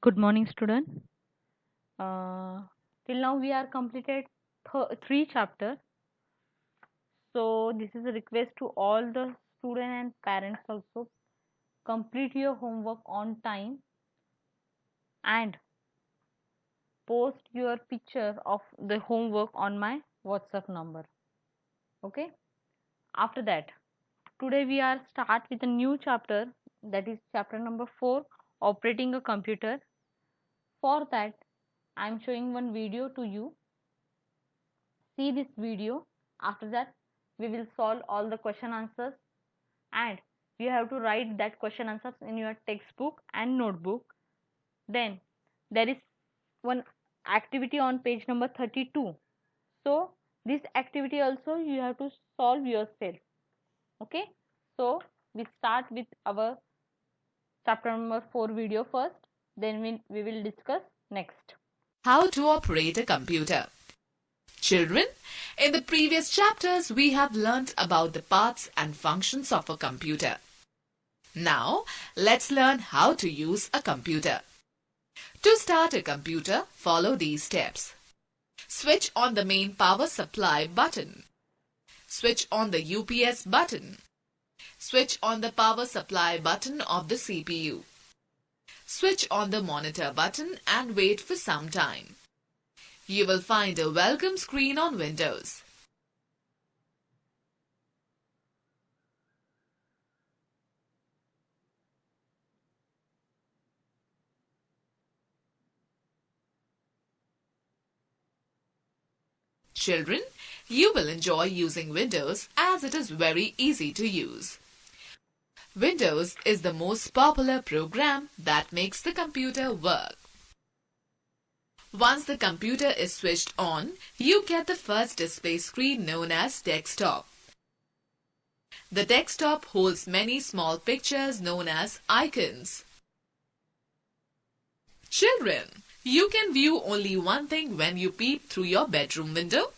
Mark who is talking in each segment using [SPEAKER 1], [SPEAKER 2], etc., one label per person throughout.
[SPEAKER 1] Good morning, student. Uh, till now we are completed three chapters. So this is a request to all the student and parents also. Complete your homework on time and post your picture of the homework on my WhatsApp number. Okay. After that, today we are start with a new chapter, that is chapter number 4, operating a computer. For that, I am showing one video to you. See this video. After that, we will solve all the question answers, and you have to write that question answers in your textbook and notebook. Then there is one activity on page number 32. So this activity also you have to solve yourself. Okay. So we start with our chapter number 4 video first. Then we will discuss next.
[SPEAKER 2] How to operate a computer. Children, in the previous chapters we have learnt about the parts and functions of a computer. Now, let's learn how to use a computer. To start a computer, follow these steps. Switch on the main power supply button. Switch on the UPS button. Switch on the power supply button of the CPU. Switch on the monitor button and wait for some time. You will find a welcome screen on Windows. Children, you will enjoy using Windows as it is very easy to use. Windows is the most popular program that makes the computer work. Once the computer is switched on, you get the first display screen known as desktop. The desktop holds many small pictures known as icons. Children, you can view only one thing when you peep through your bedroom window.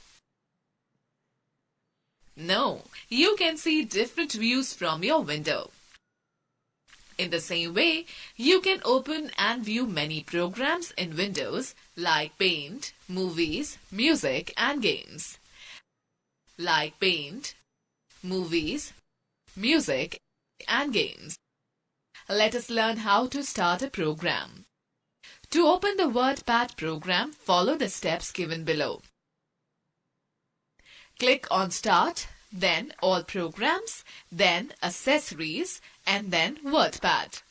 [SPEAKER 2] No, you can see different views from your window. In the same way, you can open and view many programs in Windows like Paint, Movies, Music and Games. Like Paint, Movies, Music and Games. Let us learn how to start a program. To open the WordPad program, follow the steps given below. Click on Start, then All Programs, then Accessories, and then WordPad.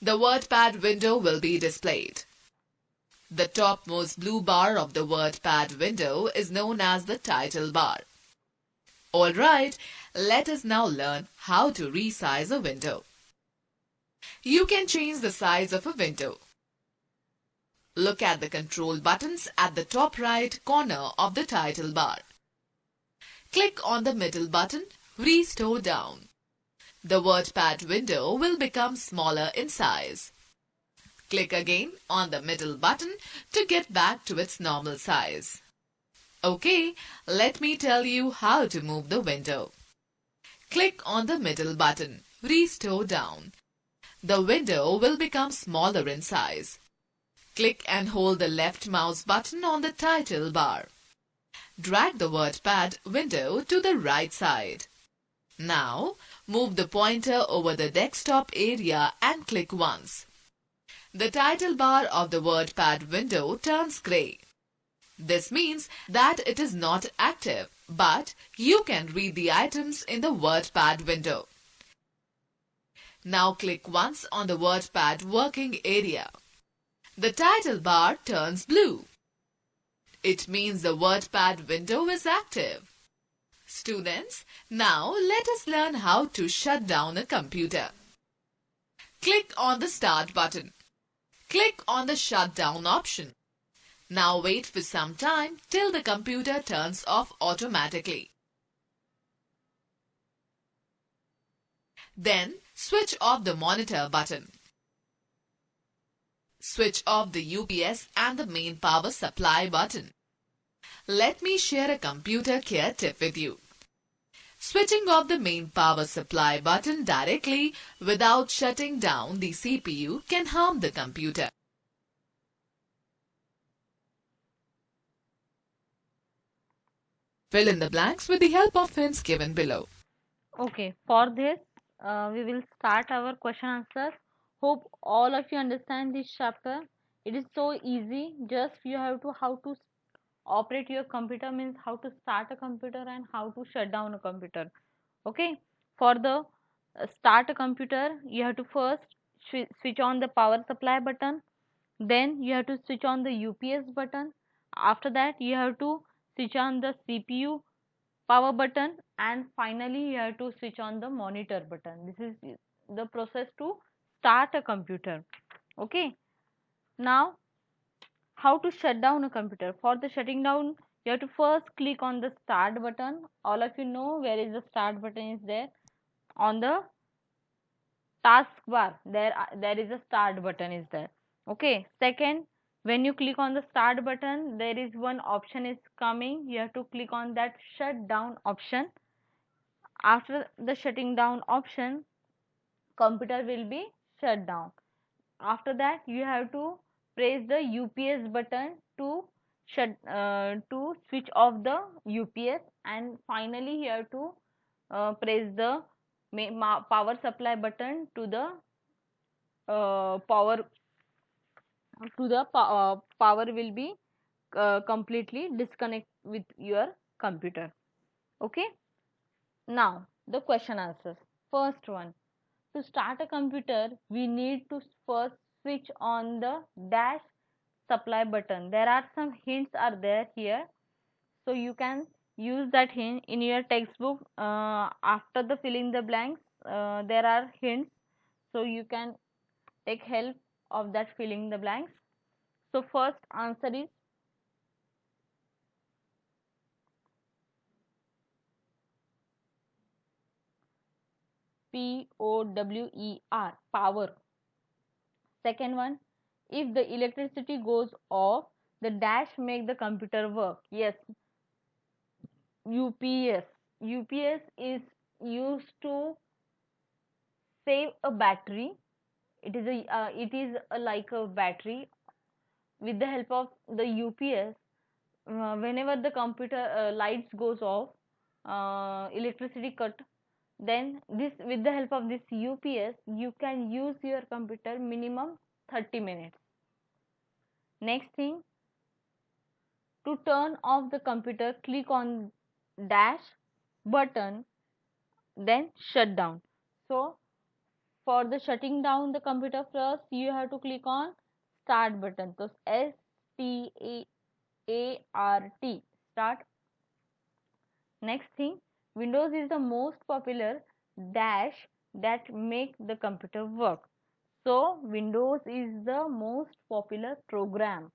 [SPEAKER 2] The WordPad window will be displayed. The topmost blue bar of the WordPad window is known as the title bar. Alright, let us now learn how to resize a window. You can change the size of a window. Look at the control buttons at the top right corner of the title bar. Click on the middle button, Restore Down. The WordPad window will become smaller in size. Click again on the middle button to get back to its normal size. Okay, let me tell you how to move the window. Click on the middle button, Restore Down. The window will become smaller in size. Click and hold the left mouse button on the title bar. Drag the WordPad window to the right side. Now, move the pointer over the desktop area and click once. The title bar of the WordPad window turns grey. This means that it is not active, but you can read the items in the WordPad window. Now click once on the WordPad working area. The title bar turns blue. It means the WordPad window is active. Students, now let us learn how to shut down a computer. Click on the Start button. Click on the Shutdown option. Now wait for some time till the computer turns off automatically. Then switch off the monitor button. Switch off the UPS and the main power supply button. Let me share a computer care tip with you. Switching off the main power supply button directly without shutting down the CPU can harm the computer. Fill in the blanks with the help of hints given below.
[SPEAKER 1] Okay, for this, we will start our question answer. Hope all of you understand this chapter. It is so easy. Just you have to how to operate your computer, means how to start a computer and how to shut down a computer. Okay, for the start a computer, you have to first switch on the power supply button. Then you have to switch on the UPS button. After that, you have to switch on the CPU power button, and finally you have to switch on the monitor button. This is the process to start a computer. Okay, now how to shut down a computer. For the shutting down, you have to first click on the start button. All of you know where is the start button is there. On the taskbar, there is a start button is there. Okay, second, when you click on the start button, there is one option is coming. You have to click on that shut down option. After the shutting down option, computer will be shut down. After that, you have to press the UPS button to to switch off the UPS, and finally you have to press the power supply button to the power power will be completely disconnect with your computer. Okay, now the question answers. First one, to start a computer, we need to first switch on the dash supply button. There are some hints are there here, so you can use that hint in your textbook. After the filling the blanks, there are hints, so you can take help of that filling the blanks. So first answer is POWER, power. Second one, if the electricity goes off, the dash make the computer work. Yes, UPS. UPS is used to save a battery. It is like a battery. With the help of the UPS, whenever the computer lights goes off, electricity cut, then this with the help of this UPS, you can use your computer minimum 30 minutes. Next thing, to turn off the computer, click on dash button, then shut down. So for the shutting down the computer, first you have to click on start button. So START, start. Next thing, Windows is the most popular dash that make the computer work. So Windows is the most popular program.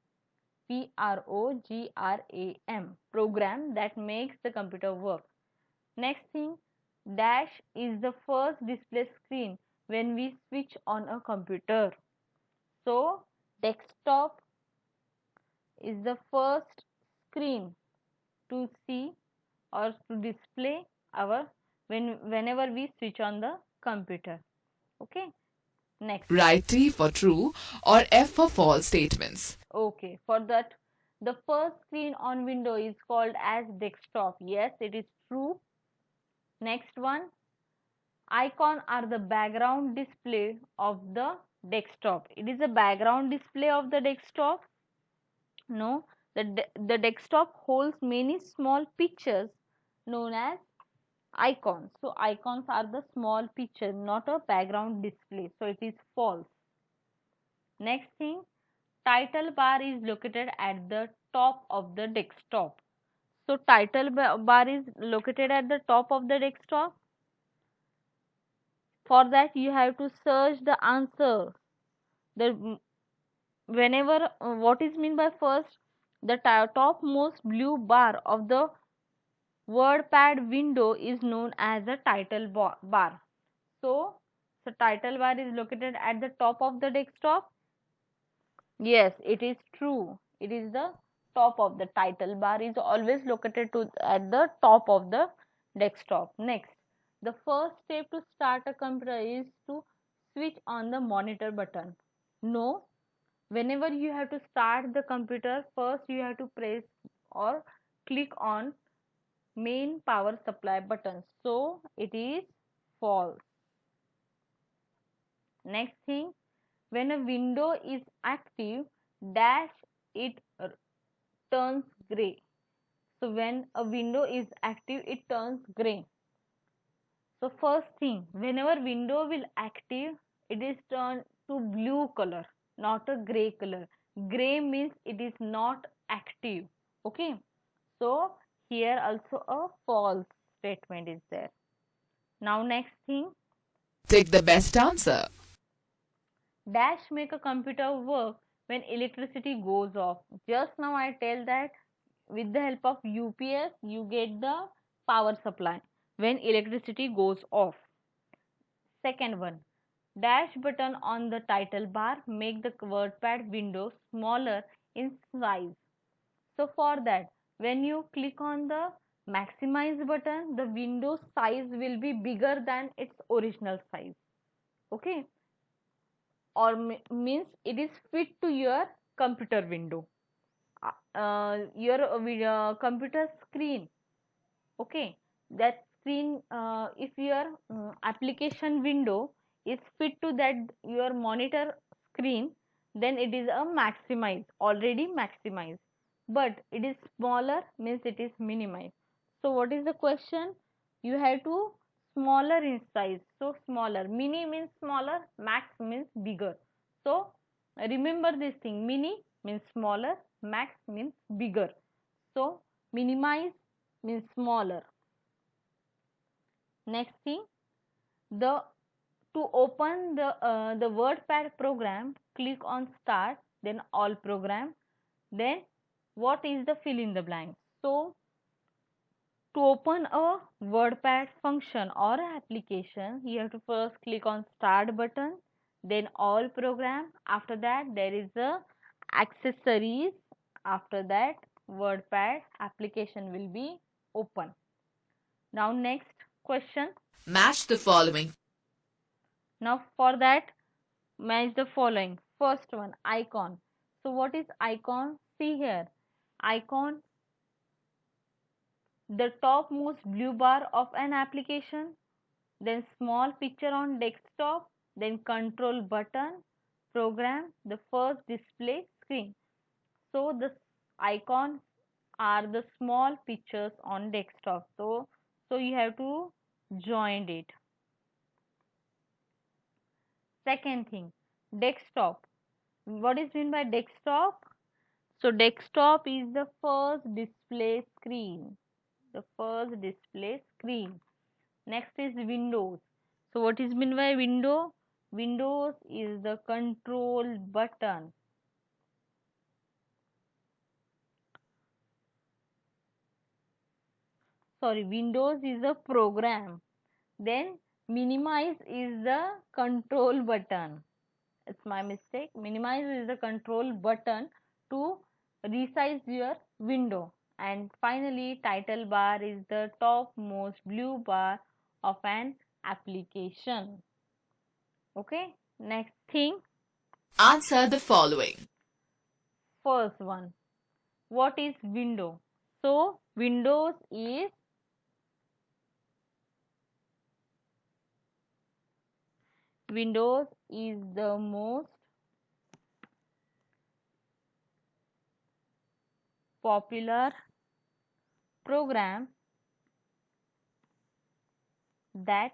[SPEAKER 1] Program that makes the computer work. Next thing, dash is the first display screen when we switch on a computer. So desktop is the first screen to see or to display our whenever we switch on the computer. Okay, next.
[SPEAKER 2] Write T for true or F for false statements.
[SPEAKER 1] Okay, for that, the first screen on window is called as desktop. Yes, it is true. Next one, icon are the background display of the desktop. It is a background display of the desktop. No, the desktop holds many small pictures known as icons. So icons are the small picture, not a background display. So it is false. Next thing, title bar is located at the top of the desktop. So title bar is located at the top of the desktop. For that you have to search the answer. The whenever what is mean by first, the topmost blue bar of the WordPad window is known as a title bar. So the title bar is located at the top of the desktop. Yes, it is true. It is the top of the title bar is always located to at the top of the desktop. Next, the first step to start a computer is to switch on the monitor button. No, whenever you have to start the computer, first you have to press or click on main power supply button. So it is false. Next thing, when a window is active, dash it turns gray. So when a window is active, it turns gray. So first thing, whenever window will active, it is turned to blue color, not a gray color. Gray means it is not active. Okay. So here also a false statement is there. Now next thing,
[SPEAKER 2] Take the best answer.
[SPEAKER 1] dash make a computer work when electricity goes off. Just now I tell that with the help of UPS you get the power supply when electricity goes off. Second one, dash button on the title bar make the WordPad window smaller in size. So for that, when you click on the maximize button, the window size will be bigger than its original size. Okay, or means it is fit to your computer window, your computer screen. Okay, that screen, if your application window is fit to that your monitor screen, then it is a maximize, already maximized. But it is smaller means it is minimized. So what is the question? You have to smaller in size. So smaller, mini means smaller, max means bigger. So remember this thing, mini means smaller, max means bigger. So minimize means smaller. Next thing, the to open the WordPad program, click on Start, then All Program. Then what is the fill in the blank? So to open a WordPad function or application, you have to first click on Start button, then All Program. After that, there is the accessories. After that, WordPad application will be open. Now next question.
[SPEAKER 2] Match the following.
[SPEAKER 1] Now for that, match the following. First one, icon. So what is icon? See here, icon, the topmost blue bar of an application, then small picture on desktop, then control button, program, the first display screen. So the icons are the small pictures on desktop. So you have to join it. Second thing, desktop. What is mean by desktop? So desktop is the first display screen. The first display screen. Next is Windows. So what is mean by window? Windows is the control button. Sorry, Windows is a program. Then minimize is the control button. It's my mistake. Minimize is the control button to resize your window. And finally, title bar is the topmost blue bar of an application. Okay, next thing,
[SPEAKER 2] Answer the following.
[SPEAKER 1] first one. What is window? So, Windows is the most popular program that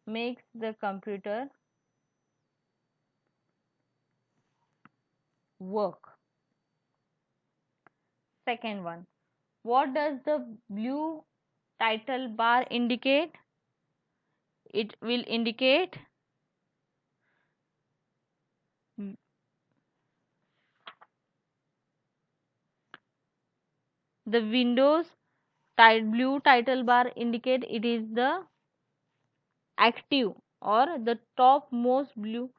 [SPEAKER 1] makes the computer work. Second one, what does the blue title bar indicate? It will indicate the Windows blue title bar indicate it is the active or the topmost blue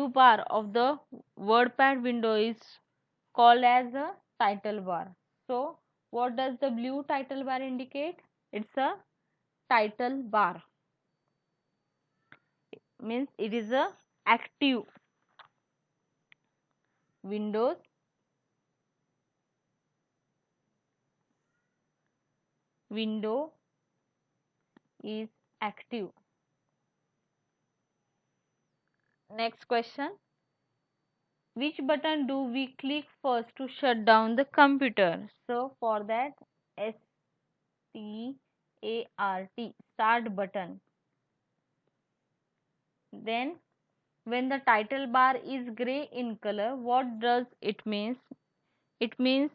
[SPEAKER 1] bar of the WordPad window is called as a title bar. So what does the blue title bar indicate? It's a title bar. It means it is a active. Windows window is active. Next question. Which button do we click first to shut down the computer? So for that, START, start button. Then when the title bar is gray in color, what does it mean? It means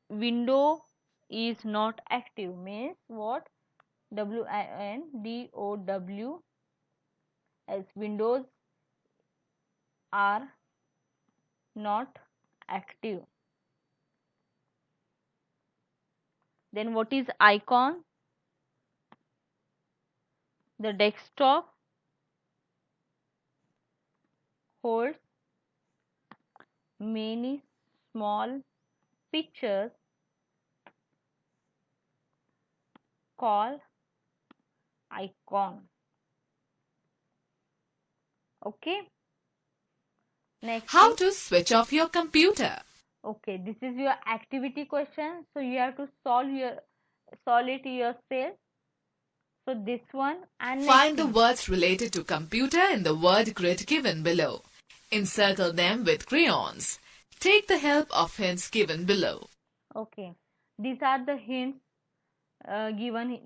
[SPEAKER 1] window is not active. Means what? WINDOWS, windows are not active. Then what is icon? The desktop holds many small pictures called icon. Okay. Next
[SPEAKER 2] How
[SPEAKER 1] is,
[SPEAKER 2] to switch off your computer?
[SPEAKER 1] okay, this is your activity question. So you have to solve it yourself. So this one and next
[SPEAKER 2] Find the
[SPEAKER 1] one.
[SPEAKER 2] words related to computer in the word grid given below. Encircle them with crayons. Take the help of hints given below.
[SPEAKER 1] Okay, these are the hints given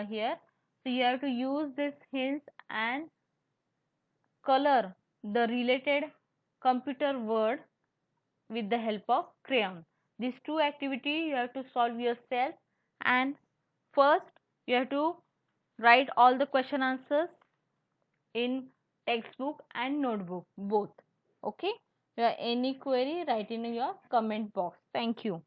[SPEAKER 1] here. So you have to use these hints and color the related computer word with the help of crayon. These two activities you have to solve yourself, and first you have to write all the question answers in textbook and notebook both. Okay, if you have any query, write in your comment box. Thank you.